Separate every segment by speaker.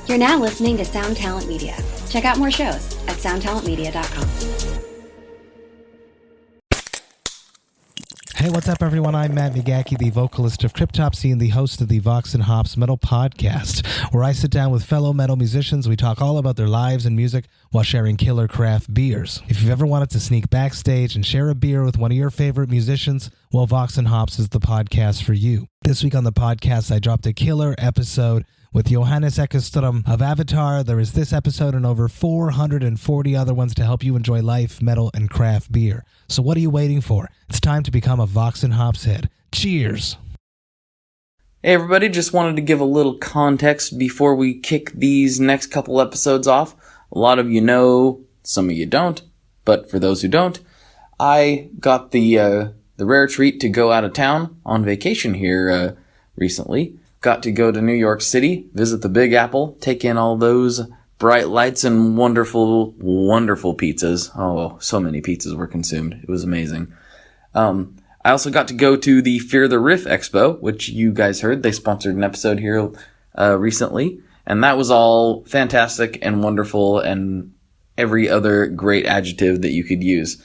Speaker 1: You're now listening to Sound Talent Media. Check out more shows at soundtalentmedia.com.
Speaker 2: Hey, what's up, everyone? I'm Matt Migaki, the vocalist of Cryptopsy and the host of the Vox and Hops Metal Podcast, where I sit down with fellow metal musicians. We talk all about their lives and music while sharing killer craft beers. If you've ever wanted to sneak backstage and share a beer with one of your favorite musicians, well, Vox and Hops is the podcast for you. This week on the podcast, I dropped a killer episode with Johannes Ekström of Avatar. There is this episode and over 440 other ones to help you enjoy life, metal, and craft beer. So what are you waiting for? It's time to become a Vox and Hops head. Cheers!
Speaker 3: Hey everybody, just wanted to give a little context before we kick these next couple episodes off. A lot of you know, some of you don't, but for those who don't, I got the rare treat to go out of town on vacation here recently. Got to go to New York City, visit the Big Apple, take in all those bright lights and wonderful, wonderful pizzas. Oh, so many pizzas were consumed. It was amazing. I also got to go to the Fear The Riff Expo, which you guys heard. They sponsored an episode here recently, and that was all fantastic and wonderful and every other great adjective that you could use.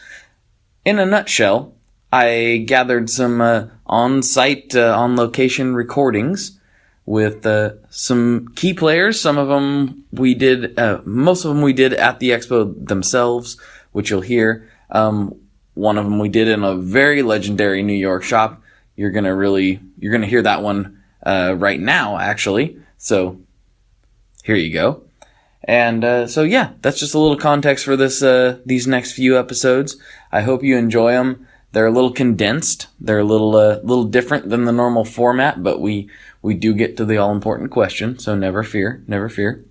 Speaker 3: In a nutshell, I gathered some on-site, on-location recordings with some key players. Some of them we did, most of them we did at the expo themselves, which you'll hear. One of them we did in a very legendary New York shop. You're gonna hear that one right now, actually. So here you go. And so yeah, that's just a little context for these next few episodes. I hope you enjoy them. They're a little condensed. They're a little different than the normal format, but we do get to the all-important question, so never fear, never fear.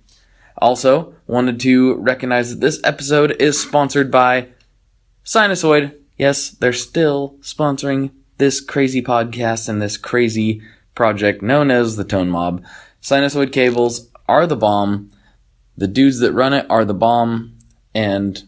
Speaker 3: Also, wanted to recognize that this episode is sponsored by Sinusoid. Yes, they're still sponsoring this crazy podcast and this crazy project known as the Tone Mob. Sinusoid cables are the bomb. The dudes that run it are the bomb, and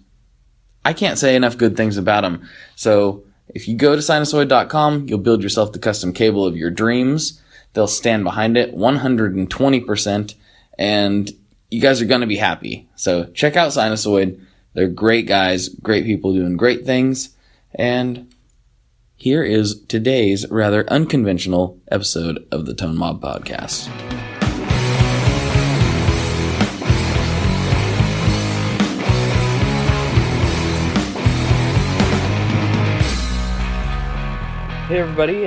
Speaker 3: I can't say enough good things about them. So if you go to sinusoid.com, you'll build yourself the custom cable of your dreams. They'll stand behind it 120%, and you guys are going to be happy. So check out Sinusoid. They're great guys, great people doing great things. And here is today's rather unconventional episode of the Tone Mob Podcast. Hey everybody,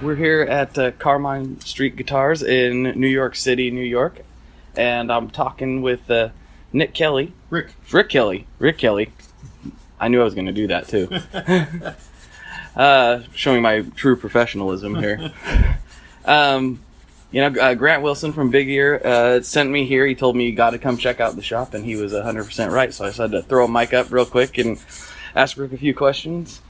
Speaker 3: we're here at Carmine Street Guitars in New York City, New York, and I'm talking with Rick Kelly. I knew I was going to do that too. Showing my true professionalism here. Grant Wilson from Big Ear sent me here. He told me you got to come check out the shop, and he was 100% right. So I decided to throw a mic up real quick and ask Rick a few questions.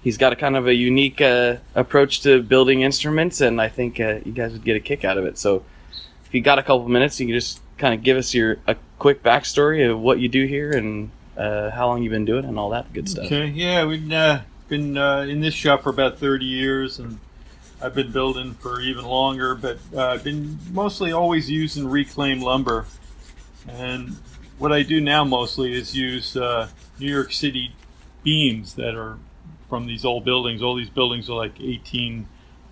Speaker 3: He's got a kind of a unique approach to building instruments, and I think you guys would get a kick out of it. So if you got a couple minutes, you can just kind of give us a quick backstory of what you do here and how long you've been doing it and all that good stuff.
Speaker 4: Okay, yeah, we've been in this shop for about 30 years, and I've been building for even longer, but I've been mostly always using reclaimed lumber. And what I do now mostly is use New York City beams that are from these old buildings. All these buildings are like 1830s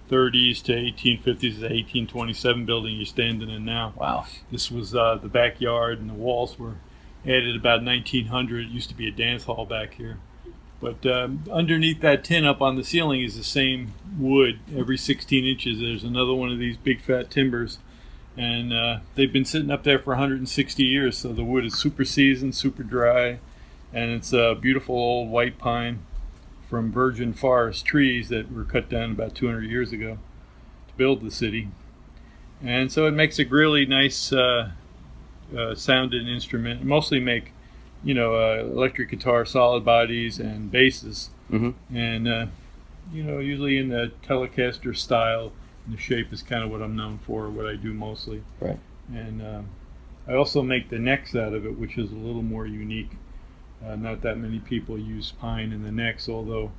Speaker 4: to 1850s. The 1827 building you're standing in now.
Speaker 3: Wow.
Speaker 4: This was the backyard, and the walls were added about 1900. It used to be a dance hall back here. But underneath that tin up on the ceiling is the same wood. Every 16 inches there's another one of these big fat timbers. And they've been sitting up there for 160 years, so the wood is super seasoned, super dry, and it's a beautiful old white pine from virgin forest trees that were cut down about 200 years ago to build the city. And so it makes a really nice sounding instrument. Mostly make, electric guitar solid bodies and basses. Mm-hmm. And, usually in the Telecaster style, and the shape is kind of what I'm known for, what I do mostly.
Speaker 3: Right.
Speaker 4: And I also make the necks out of it, which is a little more unique. Not that many people use pine in the necks, although,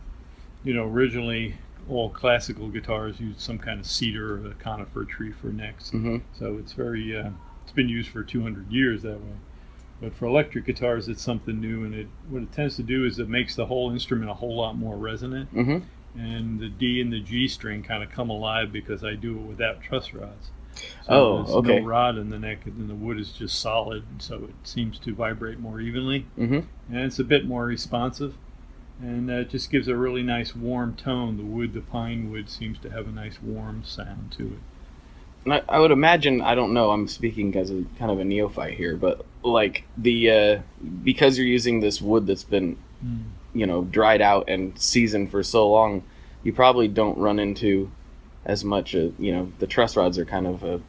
Speaker 4: originally all classical guitars use some kind of cedar or a conifer tree for necks. Mm-hmm. So it's very it's been used for 200 years that way. But for electric guitars, it's something new, and what it tends to do is it makes the whole instrument a whole lot more resonant, and the D and the G string kind of come alive because I do it without truss rods. So there's no rod in the neck, and the wood is just solid, so it seems to vibrate more evenly, and it's a bit more responsive, and it just gives a really nice warm tone. The pine wood seems to have a nice warm sound to it.
Speaker 3: And I would imagine, I don't know, I'm speaking as a kind of a neophyte here, but like because you're using this wood that's been, dried out and seasoned for so long, you probably don't run into as much, the truss rods are kind of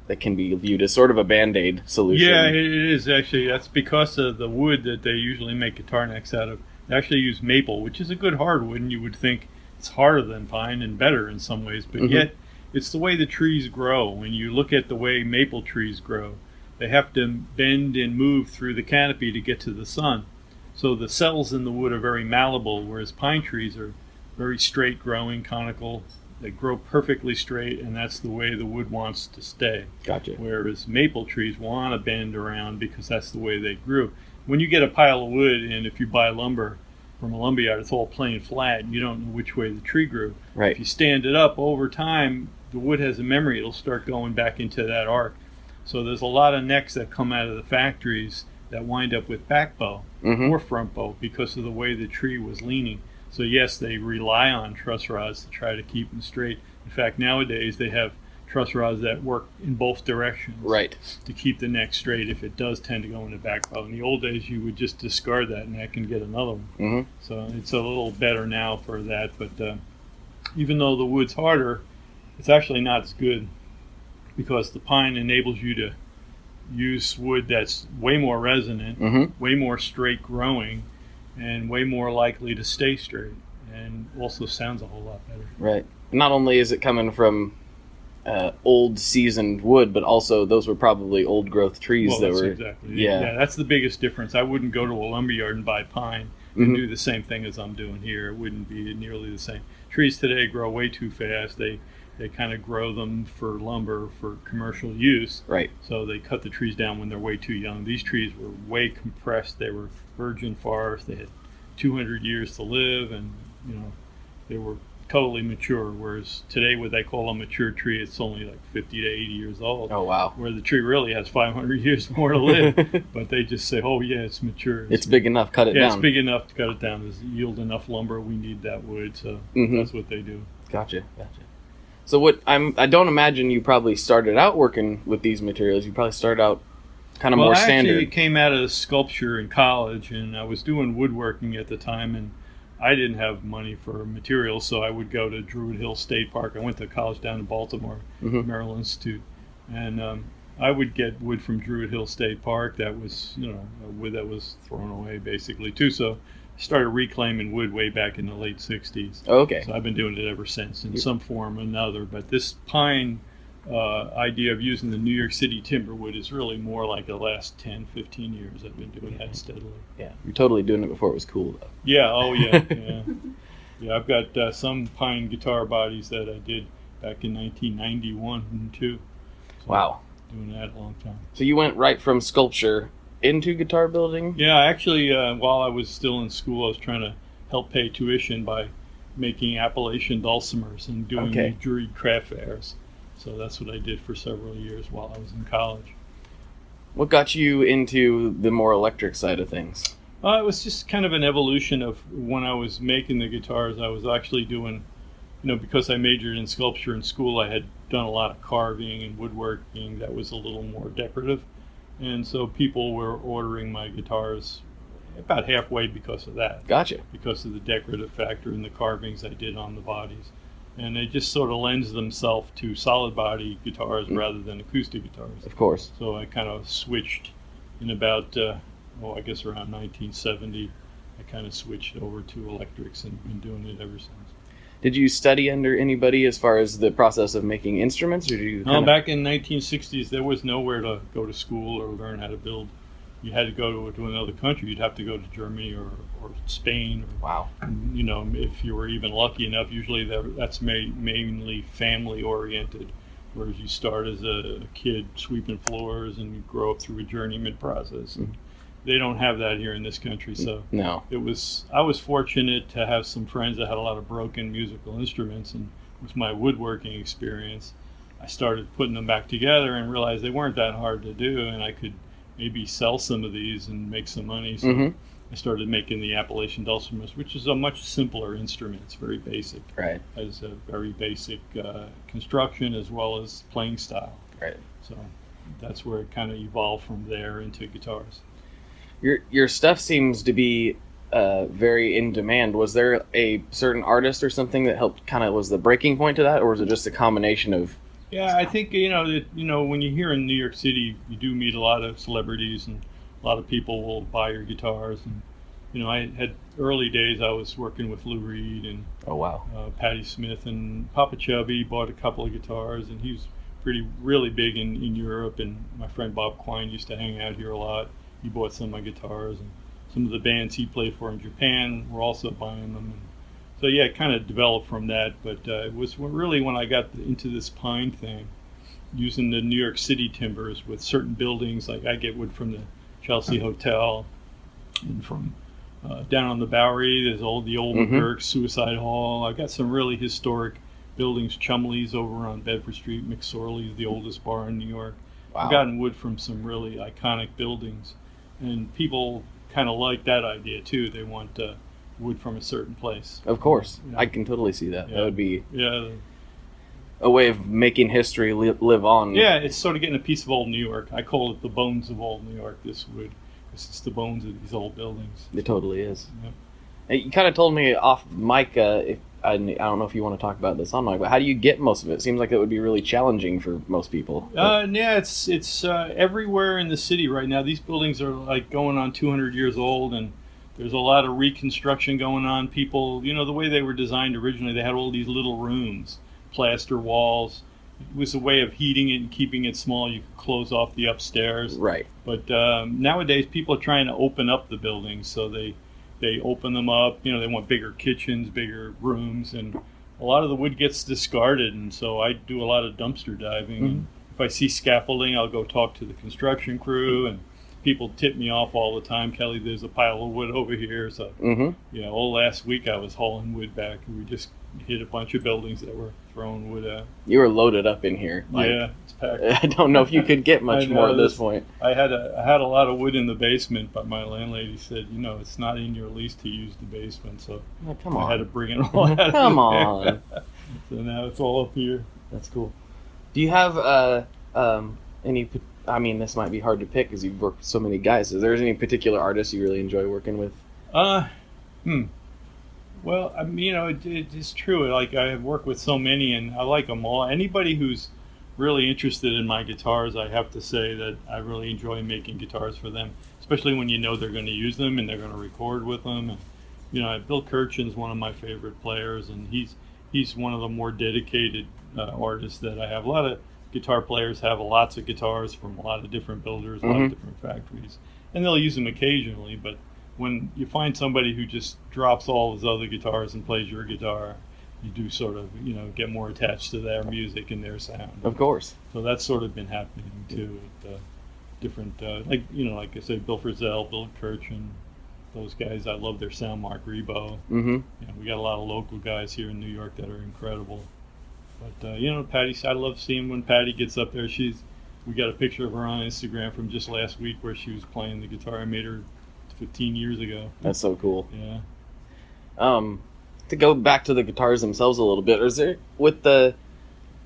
Speaker 3: that can be viewed as sort of a Band-Aid solution.
Speaker 4: Yeah, it is actually. That's because of the wood that they usually make guitar necks out of. They actually use maple, which is a good hardwood, and you would think it's harder than pine and better in some ways, but yet it's the way the trees grow. When you look at the way maple trees grow, they have to bend and move through the canopy to get to the sun. So the cells in the wood are very malleable, whereas pine trees are very straight growing, conical. They grow perfectly straight, and that's the way the wood wants to stay.
Speaker 3: Gotcha.
Speaker 4: Whereas maple trees want to bend around because that's the way they grew. When you get a pile of wood, and if you buy lumber from a lumberyard, it's all plain flat, and you don't know which way the tree grew.
Speaker 3: Right.
Speaker 4: If you stand it up over time, the wood has a memory. It'll start going back into that arc. So there's a lot of necks that come out of the factories that wind up with back bow or front bow because of the way the tree was leaning. So yes, they rely on truss rods to try to keep them straight. In fact, nowadays they have truss rods that work in both directions to keep the neck straight if it does tend to go in the back bow. In the old days, you would just discard that neck and get another one. So it's a little better now for that. But even though the wood's harder, it's actually not as good because the pine enables you to use wood that's way more resonant, way more straight growing, and way more likely to stay straight, and also sounds a whole lot better.
Speaker 3: Right. Not only is it coming from old seasoned wood, but also those were probably old growth trees
Speaker 4: Exactly. Yeah, that's the biggest difference. I wouldn't go to a lumberyard and buy pine and do the same thing as I'm doing here. It wouldn't be nearly the same. Trees today grow way too fast. They kind of grow them for lumber for commercial use.
Speaker 3: Right.
Speaker 4: So they cut the trees down when they're way too young. These trees were way compressed. They were virgin forest. They had 200 years to live, and they were totally mature. Whereas today, what they call a mature tree, it's only like 50 to 80 years old.
Speaker 3: Oh wow!
Speaker 4: Where the tree really has 500 years more to live. But they just say, "Oh yeah, it's mature.
Speaker 3: It's big enough. Cut it down."
Speaker 4: Yeah, it's big enough to cut it down. There's yield enough lumber. We need that wood, so that's what they do.
Speaker 3: Gotcha. So I don't imagine you probably started out working with these materials. You probably started out kind of more standard.
Speaker 4: Actually, it came out of sculpture in college, and I was doing woodworking at the time, and I didn't have money for materials, so I would go to Druid Hill State Park. I went to college down in Baltimore, Maryland Institute, and I would get wood from Druid Hill State Park that was, wood that was thrown away basically too. So I started reclaiming wood way back in the late 60s.
Speaker 3: Okay.
Speaker 4: So I've been doing it ever since in some form or another. But this pine idea of using the New York City timber wood is really more like the last 10, 15 years I've been doing that steadily.
Speaker 3: Yeah, you're totally doing it before it was cool, though.
Speaker 4: Yeah, oh yeah, yeah. I've got some pine guitar bodies that I did back in 1991 and 2. So
Speaker 3: wow.
Speaker 4: Doing that a long time.
Speaker 3: So you went right from sculpture into guitar building?
Speaker 4: Yeah, actually, while I was still in school, I was trying to help pay tuition by making Appalachian dulcimers and doing Druid craft fairs. So that's what I did for several years while I was in college.
Speaker 3: What got you into the more electric side of things?
Speaker 4: It was just kind of an evolution of when I was making the guitars. I was actually doing, because I majored in sculpture in school, I had done a lot of carving and woodworking that was a little more decorative. And so people were ordering my guitars about halfway because of that.
Speaker 3: Gotcha.
Speaker 4: Because of the decorative factor and the carvings I did on the bodies. And they just sort of lends themselves to solid body guitars rather than acoustic guitars.
Speaker 3: Of course.
Speaker 4: So I kind of switched in about, I guess around 1970. I kind of switched over to electrics and been doing it ever since.
Speaker 3: Did you study under anybody as far as the process of making instruments, or did you?
Speaker 4: Back in 1960s, there was nowhere to go to school or learn how to build. You had to go to another country. You'd have to go to Germany or Spain.
Speaker 3: Wow.
Speaker 4: If you were even lucky enough, usually that's mainly family oriented, whereas you start as a kid sweeping floors and you grow up through a journeyman process. And they don't have that here in this country, so
Speaker 3: No.
Speaker 4: I was fortunate to have some friends that had a lot of broken musical instruments, and with my woodworking experience, I started putting them back together and realized they weren't that hard to do, and I could maybe sell some of these and make some money. So I started making the Appalachian dulcimers, which is a much simpler instrument. It's very basic.
Speaker 3: Right.
Speaker 4: Has a very basic construction as well as playing style.
Speaker 3: Right.
Speaker 4: So that's where it kind of evolved from there into guitars.
Speaker 3: Your stuff seems to be very in demand. Was there a certain artist or something that helped kind of was the breaking point to that, or was it just a combination of?
Speaker 4: Yeah, I think when you're here in New York City, you do meet a lot of celebrities, and a lot of people will buy your guitars. And I had early days. I was working with Lou Reed and
Speaker 3: Oh wow.
Speaker 4: Patti Smith, and Papa Chubby bought a couple of guitars, and he was really big in Europe. And my friend Bob Quine used to hang out here a lot. He bought some of my guitars, and some of the bands he played for in Japan were also buying them. And so yeah, it kind of developed from that. But it was really when I got into this pine thing, using the New York City timbers with certain buildings. Like I get wood from the Chelsea Hotel, and from down on the Bowery, there's the old McGurk Suicide Hall. I got some really historic buildings. Chumley's over on Bedford Street. McSorley's the oldest bar in New York.
Speaker 3: Wow.
Speaker 4: I've gotten wood from some really iconic buildings. And people kind of like that idea too. They want wood from a certain place.
Speaker 3: Of course,
Speaker 4: Yeah.
Speaker 3: I can totally see that.
Speaker 4: Yeah.
Speaker 3: That would be
Speaker 4: Yeah,
Speaker 3: a way of making history live on.
Speaker 4: yeah. It's sort of getting a piece of old New York. I call it the bones of old New York. This wood, because it's the bones of these old buildings.
Speaker 3: It totally is.
Speaker 4: Yep.
Speaker 3: And you kind of told me off mic. I don't know if you want to talk about this on mic, but how do you get most of it? It seems like it would be really challenging for most people.
Speaker 4: Yeah, it's everywhere in the city right now. These buildings are like going on 200 years old, and there's a lot of reconstruction going on. People, the way they were designed originally, they had all these little rooms, plaster walls. It was a way of heating it and keeping it small. You could close off the upstairs.
Speaker 3: Right.
Speaker 4: But nowadays, people are trying to open up the buildings, so they open them up. They want bigger kitchens, bigger rooms, and a lot of the wood gets discarded. And so I do a lot of dumpster diving. And if I see scaffolding, I'll go talk to the construction crew, and people tip me off all the time. Kelly, there's a pile of wood over here. So all last week I was hauling wood back, and we just hit a bunch of buildings that were throwing wood out.
Speaker 3: You were loaded up in here.
Speaker 4: Yeah, it's packed.
Speaker 3: I don't know if you could get much more at this point.
Speaker 4: I had a lot of wood in the basement, but my landlady said, it's not in your lease to use the basement, so
Speaker 3: Come on.
Speaker 4: I had to bring it all out.
Speaker 3: Come on.
Speaker 4: So now it's all up here.
Speaker 3: That's cool. Do you have any? I mean, this might be hard to pick because you've worked with so many guys. Is there any particular artists you really enjoy working with?
Speaker 4: Well, I mean, it's true. Like, I have worked with so many, and I like them all. Anybody who's really interested in my guitars, I have to say that I really enjoy making guitars for them, especially when they're going to use them and they're going to record with them. And, Bill Kirchin's one of my favorite players, and he's one of the more dedicated artists that I have. A lot of guitar players have lots of guitars from a lot of different builders, a lot of different factories, and they'll use them occasionally, but when you find somebody who just drops all his other guitars and plays your guitar, you do sort of, get more attached to their music and their sound.
Speaker 3: Of course.
Speaker 4: So that's sort of been happening too with different, like I said, Bill Frisell, Bill Kirchin, those guys. I love their sound. Mark Rebo. We got a lot of local guys here in New York that are incredible. But Patty, I love seeing when Patty gets up there. We got a picture of her on Instagram from just last week where she was playing the guitar I made her 15 years ago.
Speaker 3: That's so cool.
Speaker 4: Yeah.
Speaker 3: To go back to the guitars themselves a little bit,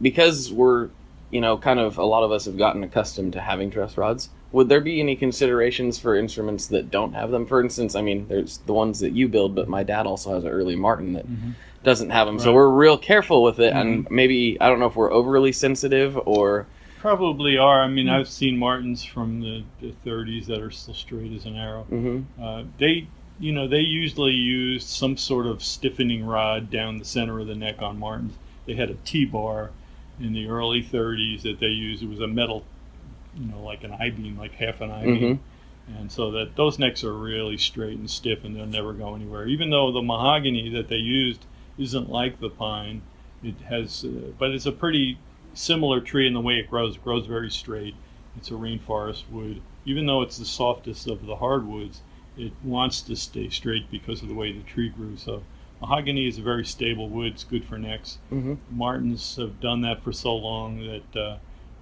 Speaker 3: because we're, kind of a lot of us have gotten accustomed to having truss rods, would there be any considerations for instruments that don't have them? For instance, I mean, there's the ones that you build, but my dad also has an early Martin that doesn't have them. Right. So we're real careful with it, and maybe, I don't know if we're overly sensitive or...
Speaker 4: Probably are. I mean, I've seen Martins from the 30s that are still straight as an arrow. They usually used some sort of stiffening rod down the center of the neck on Martins. They had a T-bar in the early 30s that they used. It was a metal, like an I-beam, like half an I-beam. And so that those necks are really straight and stiff, and they'll never go anywhere. Even though the mahogany that they used isn't like the pine, it has, but it's a pretty similar tree in the way it grows. It grows very straight. It's a rainforest wood. Even though it's the softest of the hardwoods, it wants to stay straight because of the way the tree grew. So mahogany is a very stable wood. It's good for necks. Martins have done that for so long that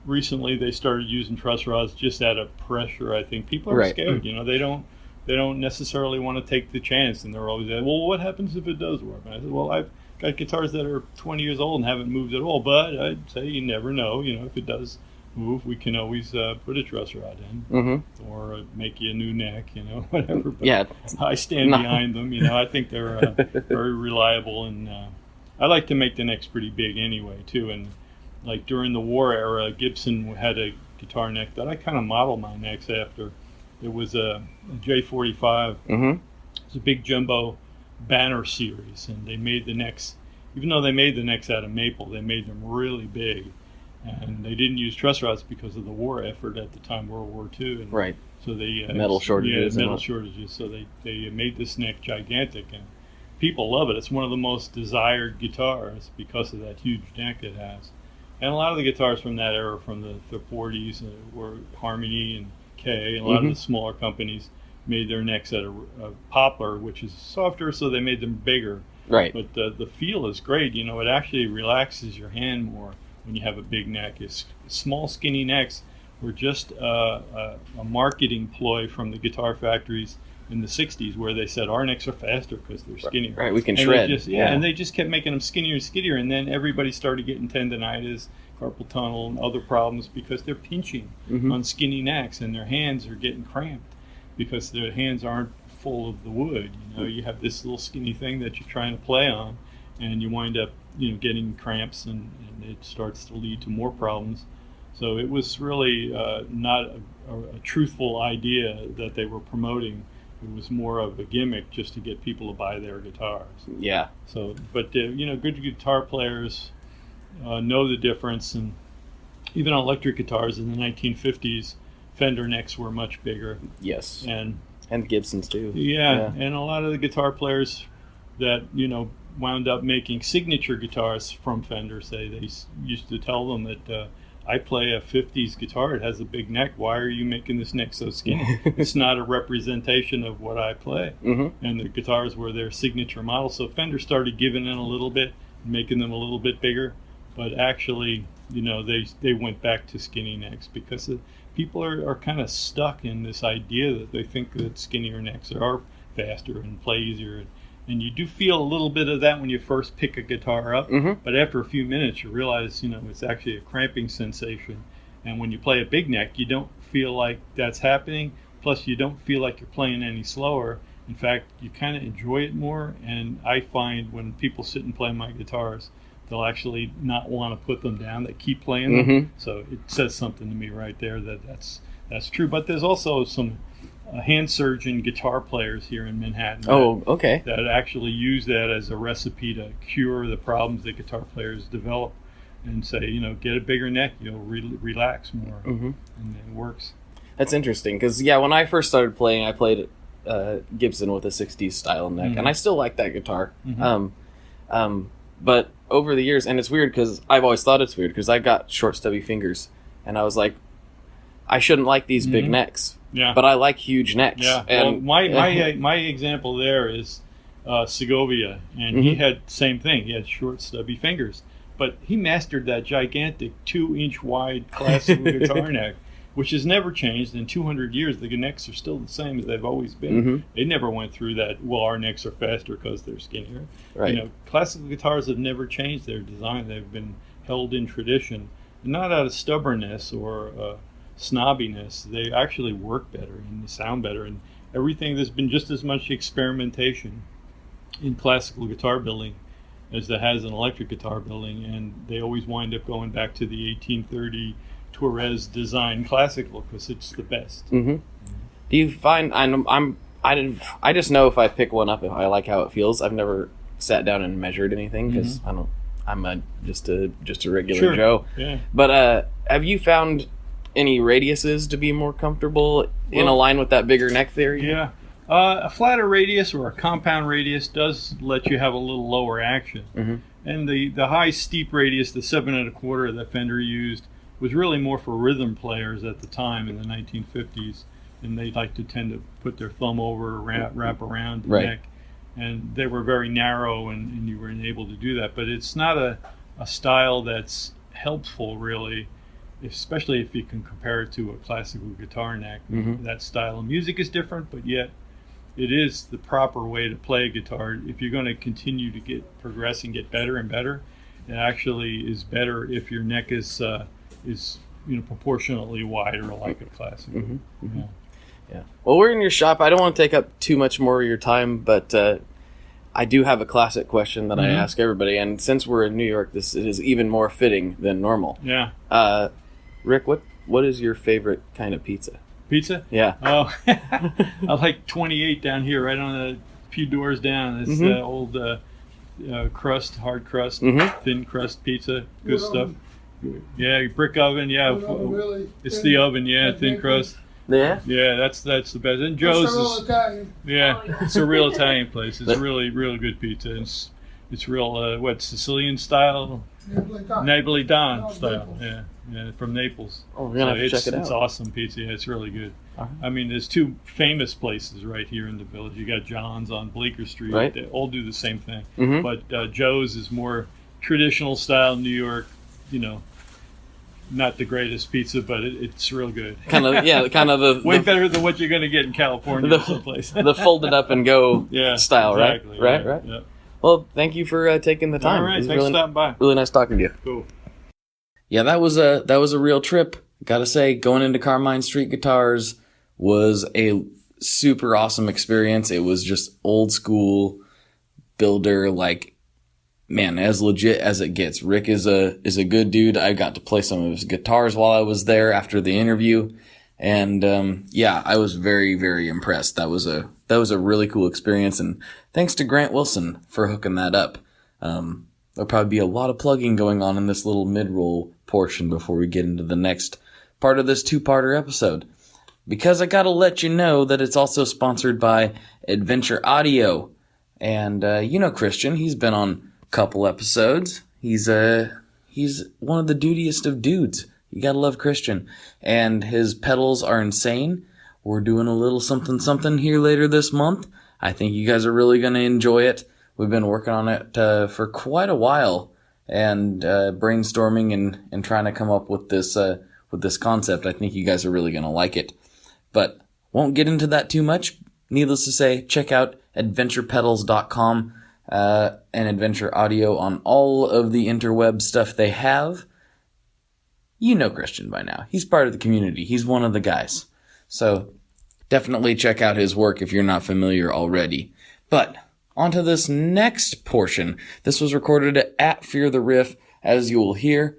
Speaker 4: recently they started using truss rods just out of pressure. I think people are scared. You know, they don't necessarily want to take the chance, and they're always like, well, what happens if it does work? And I said, well, I've got guitars that are 20 years old and haven't moved at all, but I'd say you never know. You know, if it does move, we can always put a truss rod in or make you a new neck, you know, whatever. But I stand behind them. You know, I think they're very reliable, and I like to make the necks pretty big anyway too. And like during the war era, Gibson had a guitar neck that I kind of modeled my necks after. It was a J45. It's a big jumbo banner series, and they made the necks, even though they made the necks out of maple, they made them really big. And they didn't use truss rods because of the war effort at the time, World War II. And so they
Speaker 3: metal shortages.
Speaker 4: Yeah, metal shortages. So they made this neck gigantic, and people love it. It's one of the most desired guitars because of that huge neck it has. And a lot of the guitars from that era, from the 40s, were Harmony and Kay, and a lot of the smaller companies made their necks out of poplar, which is softer, so they made them bigger. But the feel is great. You know, it actually relaxes your hand more when you have a big neck. It's small, skinny necks were just a marketing ploy from the guitar factories in the 60s, where they said our necks are faster because they're skinnier.
Speaker 3: We can shred.
Speaker 4: And they just kept making them skinnier and skinnier, and then everybody started getting tendonitis, carpal tunnel, and other problems because they're pinching on skinny necks, and their hands are getting cramped because their hands aren't full of the wood. You know, you have this little skinny thing that you're trying to play on, and you wind up, you know, getting cramps, and it starts to lead to more problems. So it was really not a truthful idea that they were promoting. It was more of a gimmick just to get people to buy their guitars. So, but you know, good guitar players know the difference, and even on electric guitars in the 1950s, Fender necks were much bigger.
Speaker 3: And Gibsons too.
Speaker 4: And a lot of the guitar players that, you know, wound up making signature guitars from Fender, say, they used to tell them that I play a 50s guitar, it has a big neck, why are you making this neck so skinny? It's not a representation of what I play. And the guitars were their signature model, so Fender started giving in a little bit, making them a little bit bigger, but actually, you know, they went back to skinny necks because people are kind of stuck in this idea that they think that skinnier necks are faster and play easier. And you do feel a little bit of that when you first pick a guitar up, but after a few minutes you realize, you know, it's actually a cramping sensation. And when you play a big neck, you don't feel like that's happening. Plus, you don't feel like you're playing any slower. In fact, you kind of enjoy it more. And I find when people sit and play my guitars, they'll actually not want to put them down. They keep playing them. So it says something to me right there that's true. But there's also some hand surgeon guitar players here in Manhattan that actually use that as a recipe to cure the problems that guitar players develop, and say, you know, get a bigger neck, you'll relax more, and it works.
Speaker 3: That's interesting, because when I first started playing, I played Gibson with a 60s style neck, and I still like that guitar. But over the years, and it's weird because I've always thought it's weird because I got short stubby fingers, and I was like, I shouldn't like these big necks. But I like huge necks.
Speaker 4: And well, my example there is Segovia, and he had the same thing. He had short, stubby fingers, but he mastered that gigantic 2-inch wide classical guitar neck, which has never changed. In 200 years, the necks are still the same as they've always been. They never went through that, well, our necks are faster because they're skinnier. You know, classical guitars have never changed their design. They've been held in tradition, not out of stubbornness or snobbiness. They actually work better and sound better, and everything. There's been just as much experimentation in classical guitar building as there has in electric guitar building, and they always wind up going back to the 1830 Torres design classical because it's the best.
Speaker 3: Do you find I just know if I pick one up, if I like how it feels. I've never sat down and measured anything because I'm just a regular Joe. But have you found any radiuses to be more comfortable in a line with that bigger neck theory?
Speaker 4: A flatter radius or a compound radius does let you have a little lower action. And the high steep radius, the 7 1/4 that Fender used, was really more for rhythm players at the time in the 1950s. And they like to tend to put their thumb over, wrap around the neck. And they were very narrow, and you were able to do that. But it's not a style that's helpful, really, especially if you can compare it to a classical guitar neck. That style of music is different, but yet it is the proper way to play a guitar. If you're going to continue to progress and get better and better, it actually is better if your neck is proportionately wider, like a classical.
Speaker 3: Yeah. Well, we're in your shop. I don't want to take up too much more of your time, but I do have a classic question that I ask everybody. And since we're in New York, this is even more fitting than normal.
Speaker 4: Yeah.
Speaker 3: Rick, what is your favorite kind of pizza?
Speaker 4: Pizza?
Speaker 3: Yeah.
Speaker 4: Oh, I like 28 down here, right on a few doors down. It's the old crust, hard crust, thin crust pizza. Good stuff. Yeah, brick oven. Yeah, it's the oven. Yeah, thin crust.
Speaker 3: Yeah.
Speaker 4: Yeah, that's the best. And Joe's is Italian. Yeah, it's a real Italian place. It's really good pizza. It's real Sicilian style, Napolitan style. Yeah, from Naples.
Speaker 3: Oh, we're gonna have to check it out.
Speaker 4: It's awesome pizza. Yeah, it's really good. I mean, there's two famous places right here in the village. You got John's on Bleecker Street.
Speaker 3: Right.
Speaker 4: They all do the same thing. But Joe's is more traditional style New York. Not the greatest pizza, but it's real good. Kind of the way better than what you're going to get in California or someplace.
Speaker 3: The folded up and go style,
Speaker 4: exactly,
Speaker 3: right? Yeah. Well, thank you for taking the time.
Speaker 4: All right, thanks for stopping by.
Speaker 3: Really nice talking to you.
Speaker 4: Cool.
Speaker 3: Yeah, that was a real trip. Gotta say, going into Carmine Street Guitars was a super awesome experience. It was just old school builder, like, man, as legit as it gets. Rick is a good dude. I got to play some of his guitars while I was there after the interview. And, I was very, very impressed. That was a really cool experience. And thanks to Grant Wilson for hooking that up. There'll probably be a lot of plugging going on in this little mid-roll portion before we get into the next part of this 2-parter episode. Because I gotta let you know that it's also sponsored by Adventure Audio. And, Christian, he's been on a couple episodes. He's one of the dudiest of dudes. You gotta love Christian. And his pedals are insane. We're doing a little something here later this month. I think you guys are really gonna enjoy it. We've been working on it for quite a while and brainstorming and trying to come up with this concept. I think you guys are really gonna like it. But won't get into that too much. Needless to say, check out adventurepedals.com and Adventure Audio on all of the interweb stuff they have. You know Christian by now. He's part of the community. He's one of the guys. So definitely check out his work if you're not familiar already. But on to this next portion. This was recorded at Fear the Riff, as you will hear.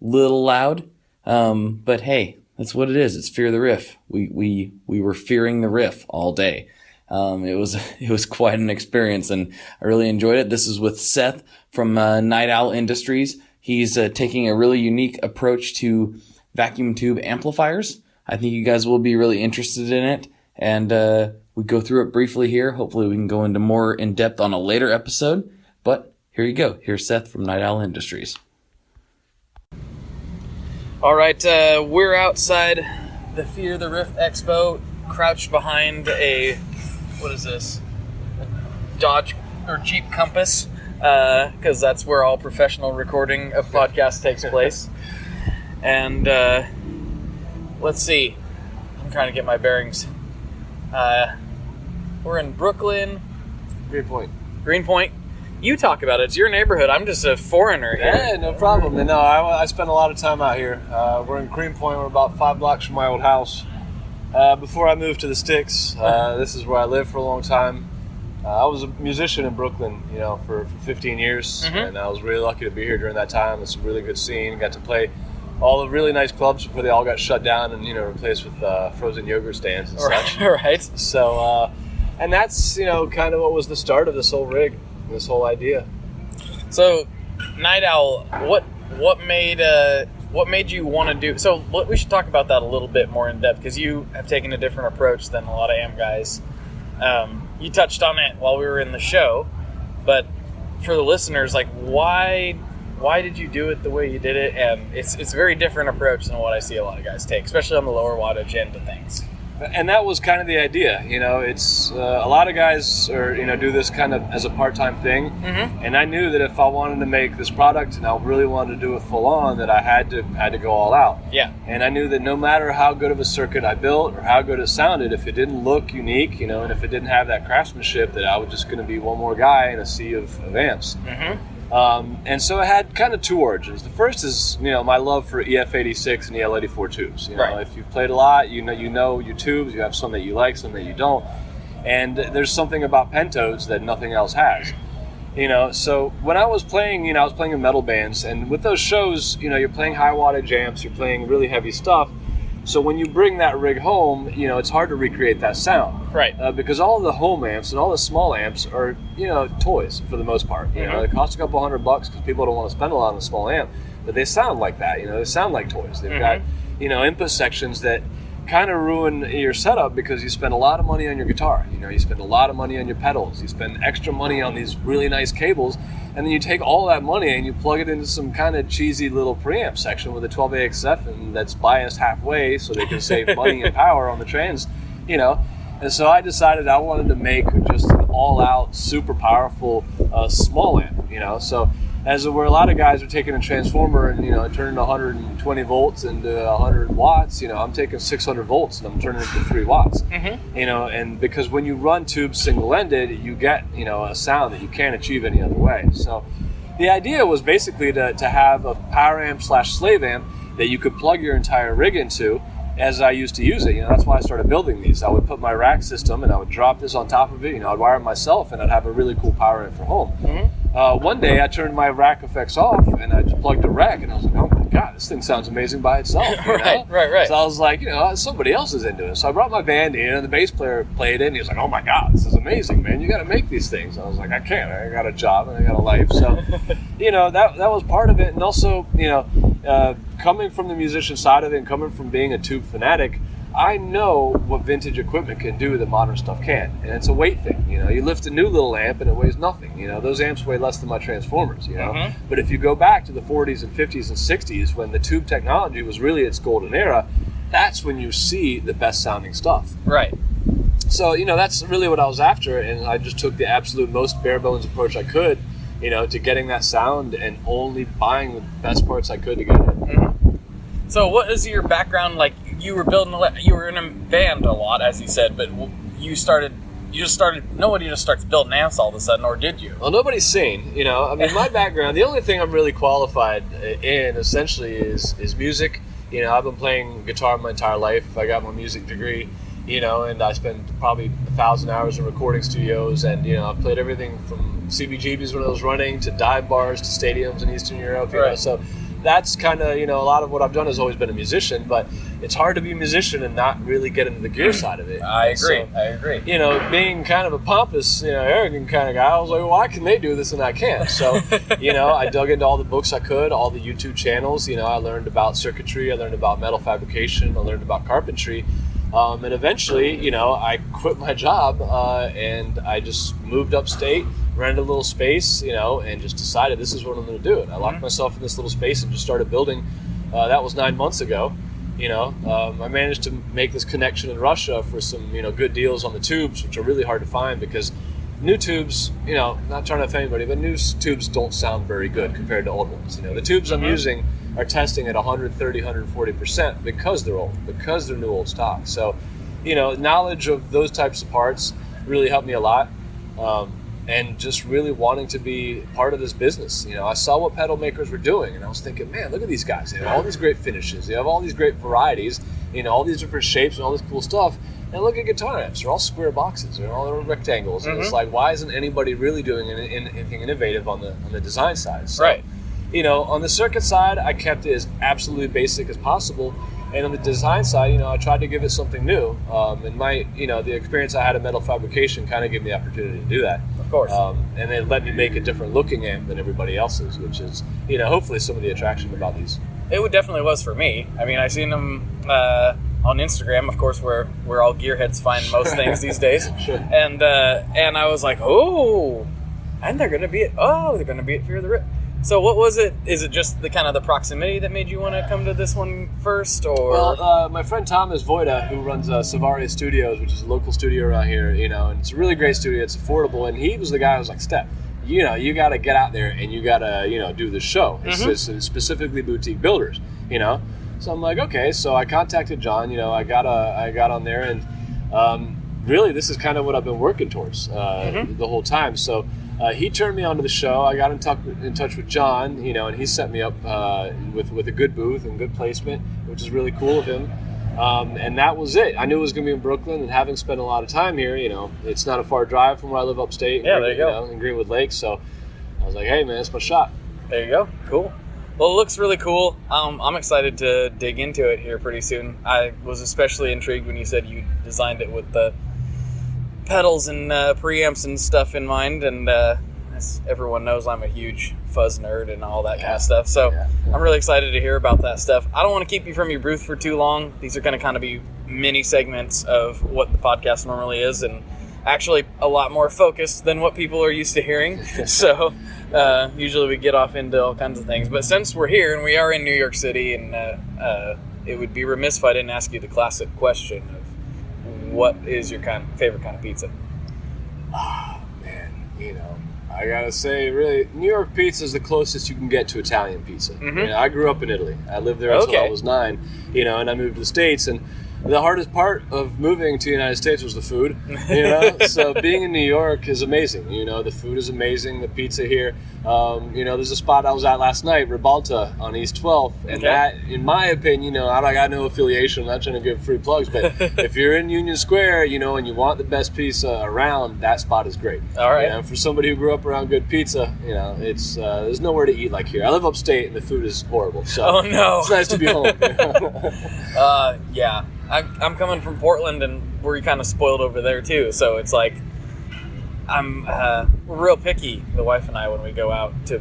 Speaker 3: Little loud. But hey, that's what it is. It's Fear the Riff. We were fearing the riff all day. It was quite an experience, and I really enjoyed it. This is with Seth from Night Owl Industries. He's taking a really unique approach to vacuum tube amplifiers. I think you guys will be really interested in it, and we go through it briefly here. Hopefully we can go into more in depth on a later episode, but here you go. Here's Seth from Night Owl Industries. All right, we're outside the Fear the Riff Expo, crouched behind what is this? A Dodge or Jeep Compass, because that's where all professional recording of podcasts takes place. And let's see, I'm trying to get my bearings. We're in Brooklyn. Greenpoint. You talk about it. It's your neighborhood. I'm just a foreigner here.
Speaker 5: Yeah, no problem. No, I spend a lot of time out here. We're in Greenpoint. We're about 5 blocks from my old house. Before I moved to the Sticks, this is where I lived for a long time. I was a musician in Brooklyn, for 15 years, and I was really lucky to be here during that time. It's a really good scene. Got to play all the really nice clubs before they all got shut down and replaced with frozen yogurt stands and such.
Speaker 3: Right.
Speaker 5: So, and that's kind of what was the start of this whole rig, this whole idea.
Speaker 3: So, Night Owl, what made you want to do? So we should talk about that a little bit more in depth, because you have taken a different approach than a lot of AM guys. You touched on it while we were in the show, but
Speaker 6: for the listeners, like why did you do it the way you did it? And it's a very different approach than what I see a lot of guys take, especially on the lower wattage end of things.
Speaker 5: And that was kind of the idea, it's a lot of guys do this kind of as a part-time thing. Mm-hmm. And I knew that if I wanted to make this product and I really wanted to do it full on, that I had to go all out.
Speaker 6: Yeah.
Speaker 5: And I knew that no matter how good of a circuit I built or how good it sounded, if it didn't look unique, and if it didn't have that craftsmanship, that I was just going to be one more guy in a sea of amps. Mm-hmm. And so it had kind of two origins. The first is, my love for EF86 and EL84 tubes.
Speaker 6: Right.
Speaker 5: If you've played a lot, you know your tubes. You have some that you like, some that you don't. And there's something about pentodes that nothing else has. So when I was playing, I was playing in metal bands, and with those shows, you're playing high wattage amps, you're playing really heavy stuff. So when you bring that rig home, it's hard to recreate that sound.
Speaker 6: Right.
Speaker 5: Because all the home amps and all the small amps are, toys for the most part.
Speaker 6: Mm-hmm.
Speaker 5: They cost a couple $100 because people don't want to spend a lot on a small amp. But they sound like that, they sound like toys. They've got, input sections that kind of ruin your setup because you spend a lot of money on your guitar. You spend a lot of money on your pedals. You spend extra money on these really nice cables. And then you take all that money and you plug it into some kind of cheesy little preamp section with a 12AXF and that's biased halfway so they can save money and power on the trans, And so I decided I wanted to make just an all-out, super powerful small amp, So as where a lot of guys are taking a transformer and, turning 120 volts into 100 watts, I'm taking 600 volts and I'm turning it to 3 watts. Mm-hmm. And because when you run tubes single-ended, you get, a sound that you can't achieve any other way. So the idea was basically to have a power amp / slave amp that you could plug your entire rig into as I used to use it. That's why I started building these. I would put my rack system and I would drop this on top of it. I'd wire it myself and I'd have a really cool power amp for home. Mm-hmm. One day I turned my rack effects off and I just plugged a rack and I was like, oh my God, this thing sounds amazing by itself.
Speaker 6: Right.
Speaker 5: So I was like, somebody else is into it. So I brought my band in and the bass player played it and he was like, oh my God, this is amazing, man. You got to make these things. I was like, I can't. I got a job and I got a life. So, that was part of it. And also, coming from the musician side of it and coming from being a tube fanatic, I know what vintage equipment can do that modern stuff can't, and it's a weight thing. You lift a new little amp and it weighs nothing. Those amps weigh less than my transformers.
Speaker 6: Mm-hmm.
Speaker 5: But if you go back to the 40s and 50s and 60s when the tube technology was really its golden era, that's when you see the best sounding stuff.
Speaker 6: Right.
Speaker 5: So that's really what I was after, and I just took the absolute most bare bones approach I could, to getting that sound and only buying the best parts I could to get it.
Speaker 6: Mm-hmm. So what is your background like? You were in a band a lot, as you said, but nobody just starts building amps all of a sudden, or did you?
Speaker 5: Well, nobody's sane, my background, the only thing I'm really qualified in essentially is music. I've been playing guitar my entire life. I got my music degree, and I spent probably 1,000 hours in recording studios, and I've played everything from CBGBs when I was running to dive bars to stadiums in Eastern Europe.
Speaker 6: Right.
Speaker 5: So that's kind of, a lot of what I've done has always been a musician, but it's hard to be a musician and not really get into the gear side of it.
Speaker 6: I agree.
Speaker 5: Being kind of a pompous, arrogant kind of guy, I was like, well, why can they do this and I can't? So, I dug into all the books I could, all the YouTube channels. I learned about circuitry, I learned about metal fabrication, I learned about carpentry. And eventually, I quit my job and I just moved upstate, rented a little space, and just decided this is what I'm going to do. And I locked myself in this little space and just started building. That was 9 months ago. I managed to make this connection in Russia for some, good deals on the tubes, which are really hard to find because new tubes, not trying to offend anybody, but new tubes don't sound very good compared to old ones. The tubes I'm using are testing at 130, 140% because they're old, because they're new old stock. So, knowledge of those types of parts really helped me a lot. And just really wanting to be part of this business. I saw what pedal makers were doing and I was thinking, man, look at these guys. They have all these great finishes. They have all these great varieties, all these different shapes and all this cool stuff. And look at guitar amps. They're all square boxes. They're all rectangles. And it's like, why isn't anybody really doing anything innovative on the design side? So,
Speaker 6: right.
Speaker 5: On the circuit side, I kept it as absolutely basic as possible. And on the design side, I tried to give it something new. And my, the experience I had in metal fabrication kind of gave me the opportunity to do that.
Speaker 6: Of course.
Speaker 5: And it let me make a different looking amp than everybody else's, which is, hopefully some of the attraction about these.
Speaker 6: It definitely was for me. I mean, I seen them on Instagram, of course, where all gearheads find most things these days.
Speaker 5: Sure.
Speaker 6: And I was like, oh. And they're going to be at Fear the Riff. So what was it? Is it just the kind of the proximity that made you want to come to this one first, or?
Speaker 5: Well, my friend Thomas Voida, who runs Savaria Studios, which is a local studio around here, and it's a really great studio. It's affordable, and he was the guy who was like, Steph, you got to get out there and you got to, do the show. It's specifically boutique builders, So I'm like, okay. So I contacted John. I got on there, and really, this is kind of what I've been working towards the whole time. So. He turned me onto the show. I got in touch with John, and he set me up with a good booth and good placement, which is really cool of him. And that was it. I knew it was going to be in Brooklyn, and having spent a lot of time here, it's not a far drive from where I live upstate.
Speaker 6: Yeah, there you go.
Speaker 5: In Greenwood Lake. So I was like, hey, man, it's my shot.
Speaker 6: There you go. Cool. Well, it looks really cool. I'm excited to dig into it here pretty soon. I was especially intrigued when you said you designed it with the pedals and preamps and stuff in mind, and as everyone knows, I'm a huge fuzz nerd and all that kind of stuff, so I'm really excited to hear about that stuff. I don't want to keep you from your booth for too long. These are going to kind of be mini segments of what the podcast normally is, and actually a lot more focused than what people are used to hearing. So usually we get off into all kinds of things, but since we're here and we are in New York City, and it would be remiss if I didn't ask you the classic question of what is your favorite kind of pizza?
Speaker 5: Oh, man, I gotta say, really, New York pizza is the closest you can get to Italian pizza. I grew up in Italy. I lived there until I was 9, and I moved to the States, and the hardest part of moving to the United States was the food, So being in New York is amazing. The food is amazing. The pizza here, there's a spot I was at last night, Ribalta on East 12th, and that, in my opinion, I got no affiliation. I'm not trying to give free plugs, but if you're in Union Square, and you want the best pizza around, that spot is great.
Speaker 6: All right.
Speaker 5: And for somebody who grew up around good pizza, it's there's nowhere to eat like here. I live upstate, and the food is horrible. So
Speaker 6: oh no,
Speaker 5: it's nice to be home.
Speaker 6: Yeah. I'm coming from Portland, and we're kind of spoiled over there too. So it's like we're real picky, the wife and I, when we go out to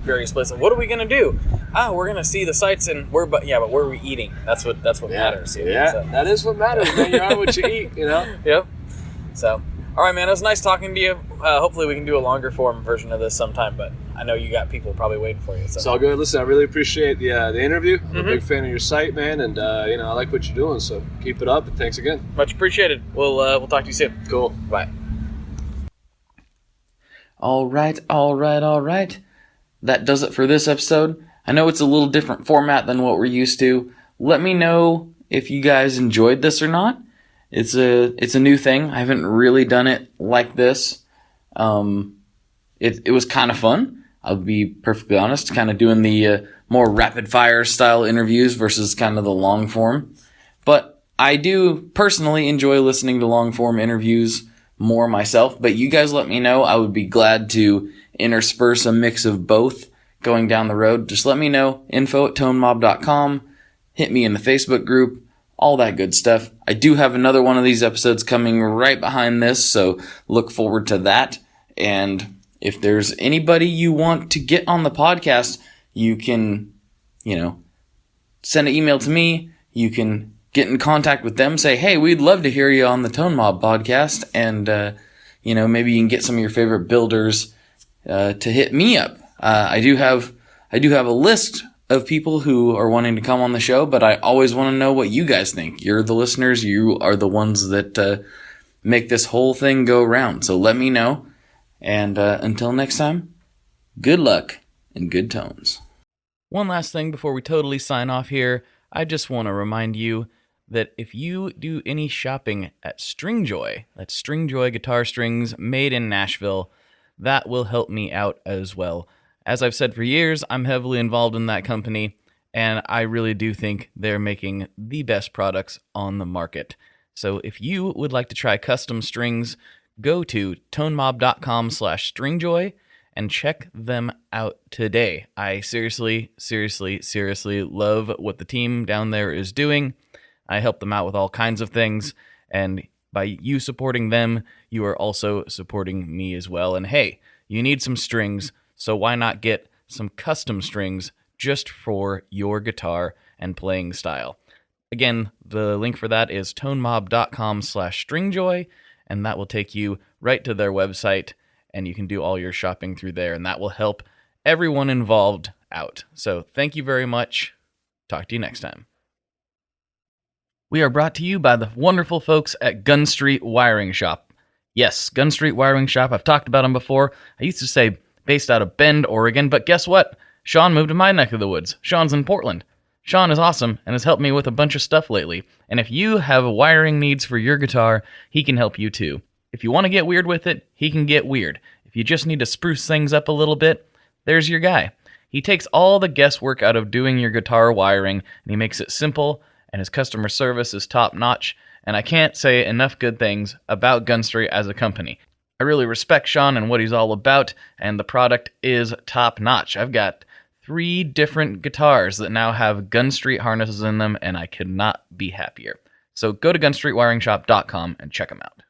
Speaker 6: various places. What are we gonna do? We're gonna see the sights, and where are we eating? That's what matters.
Speaker 5: Yeah, so. That is what matters, man. You are what you eat,
Speaker 6: Yep. So, all right, man. It was nice talking to you. Hopefully, we can do a longer form version of this sometime, but I know you got people probably waiting for you. So.
Speaker 5: It's all good. Listen, I really appreciate the interview. I'm a big fan of your site, man, and I like what you're doing. So keep it up, and thanks again.
Speaker 6: Much appreciated. We'll talk to you soon.
Speaker 5: Cool.
Speaker 6: Bye.
Speaker 3: All right. That does it for this episode. I know it's a little different format than what we're used to. Let me know if you guys enjoyed this or not. It's a new thing. I haven't really done it like this. It was kind of fun. I'll be perfectly honest, kind of doing the more rapid fire style interviews versus kind of the long form. But I do personally enjoy listening to long form interviews more myself. But you guys let me know. I would be glad to intersperse a mix of both going down the road. Just let me know. info@tonemob.com. Hit me in the Facebook group. All that good stuff. I do have another one of these episodes coming right behind this, so look forward to that. And if there's anybody you want to get on the podcast, you can, send an email to me. You can get in contact with them. Say, hey, we'd love to hear you on the Tone Mob podcast. And, maybe you can get some of your favorite builders to hit me up. I do have a list of people who are wanting to come on the show, but I always want to know what you guys think. You're the listeners. You are the ones that make this whole thing go round. So let me know. And until next time, good luck and good tones. One last thing before we totally sign off here. I just want to remind you that if you do any shopping at Stringjoy, that's Stringjoy guitar strings made in Nashville, that will help me out as well. As I've said for years, I'm heavily involved in that company, and I really do think they're making the best products on the market. So if you would like to try custom strings, go to tonemob.com/stringjoy and check them out today. I seriously love what the team down there is doing. I help them out with all kinds of things, and by you supporting them, you are also supporting me as well. And hey, you need some strings, so why not get some custom strings just for your guitar and playing style? Again, the link for that is tonemob.com/stringjoy, and that will take you right to their website. and you can do all your shopping through there, and that will help everyone involved out. So thank you very much. Talk to you next time. We are brought to you by the wonderful folks at Gun Street Wiring Shop. Yes, Gun Street Wiring Shop. I've talked about them before. I used to say based out of Bend, Oregon, but guess what? Sean moved to my neck of the woods. Sean's in Portland. Sean is awesome and has helped me with a bunch of stuff lately. And if you have wiring needs for your guitar, he can help you too. If you want to get weird with it, he can get weird. If you just need to spruce things up a little bit, there's your guy. He takes all the guesswork out of doing your guitar wiring, and he makes it simple, and his customer service is top-notch, and I can't say enough good things about Gun Street as a company. I really respect Sean and what he's all about, and the product is top-notch. I've got 3 different guitars that now have Gun Street harnesses in them, and I could not be happier. So go to gunstreetwiringshop.com and check them out.